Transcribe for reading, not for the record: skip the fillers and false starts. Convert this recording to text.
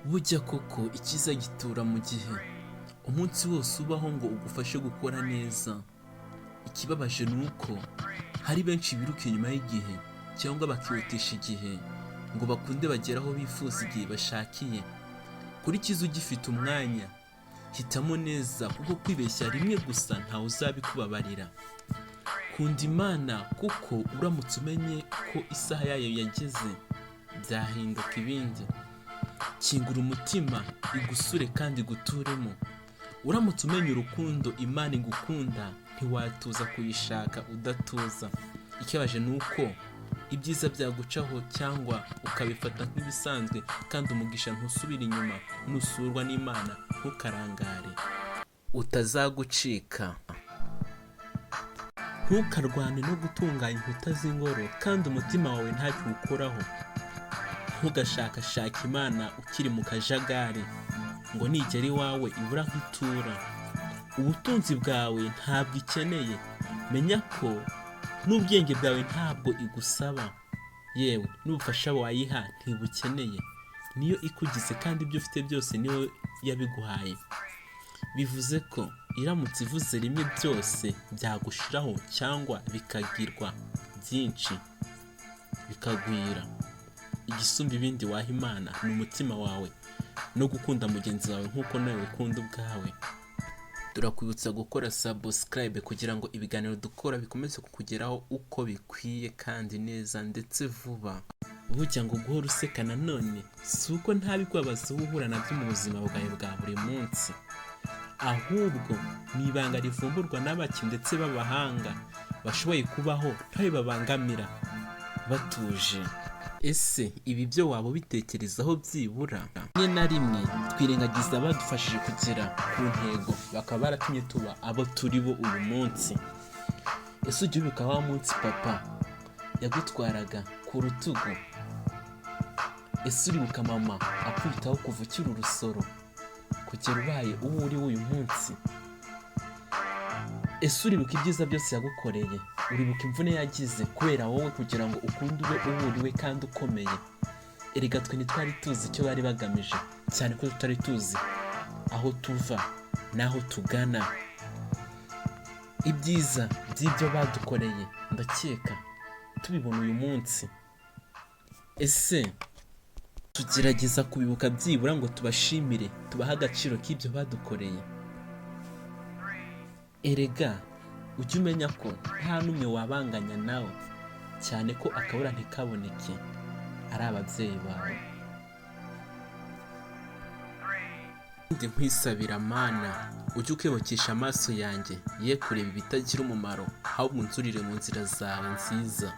Burya koko icyiza gitura mu gihe umunsi wose ubaho ngo ugufashe gukora neza. Ikibabaje ni uko hari benshi biruka inyuma y'igihe cyangwa bakihutisha igihe ngo bakunde bagere aho bifuza igihe bashakiye. Kuri cyiza ugifite umwanya, hitamo neza kuko kwibeshya rimwe gusa ntawe uzabikubabarira. Kunda Imana kuko uramutse umenye ko isaha yayo yageze byahinduka ibindi. Kingura umutima igusure kandi guturemo. Uramutse umenya urukundo Imana igukunda ntiwatuza kuyishaka udatuza. Ikibaje ni uko ibyiza byagucaho cyangwa ukabifata nk'ibisanzwe kandi umugisha ntusubira inyuma. Nusurwa n'Imana ntukarangare utazagucika. Ntukarwane no gutunganya inkuta z'ingoro kandi umutima wawe ntacyo uwukoraho. Ntugashakashake Imana ukiri mu kajagari ngo nigera iwawe ibura nk'itura. Ubutunzi bwawe ntabwo ikeneye. Menya ko n'ubwenge bwawe ntabwo igusaba, yewe n'ubufasha wayiha ntibukeneye. Niyo ikugize kandi ibyo ufite byose niyo yabiguhaye. Bivuze ko iramutse ivuze rimwe byose byagushiraho cyangwa bikagirwa byinshi bikagwira. Igisumba ibindi waha Imana ni umutima wawe no gukunda mugenzi wawe nk'uko nawe ukunda ubwawe. Turakwibutsa gukora subscribe kugira ngo ibiganiro dukora bikomeze kukugeraho uko bikwiye kandi neza ndetse vuba. Burya ngo guhora useka nanone si uko nta bikwabaza uhura nabyo mu buzima bwawe bwa buri munsi, ahubwo ni ibanga rivumburwa n'abaki ndetse b'abahanga bashoboye kubaho ntawe babangamira batuje. Ese ibi byo waba ubitekerezaho byibura? Rimwe na rimwe twirengagiza badufashije kugera ku ntego bakaba baratumye tuba abo turi bo uyu munsi. Ese ujya ubibuka wa munsi papa yagutwaraga ku rutugu? Ese uribuka mama akwitaho kuva ukiri urusoro kugera ubaye uwo uri uyu munsi? Ese uribuka ibyiza byose yagukoreye? Uribuka imvune yagize kubera wowe kugira ngo ukunde ube uburiwe kandi ukomeye? Erega twe ntitwari tuzi icyo bari bagamije, cyane ko tutari tuzi aho tuva n'aho tugana. Ibyiza by'ibyo badukoreye ndakeka tubibona uyu munsi. Ese tugerageza kubibuka byibura ngo tubashimire, tubahe agaciro k'ibyo badukoreye? Erega ujye umenya ko nta n'umwe wabanganya nawe, cyane ko akabura ntikaboneke ari ababyeyi bawe. Ndi nkwisabira Mana, ujye ukebukisha amaso yanjye ye kureba ibitagira umumaro, ahubwo unzurire mu nzira zawe nziza.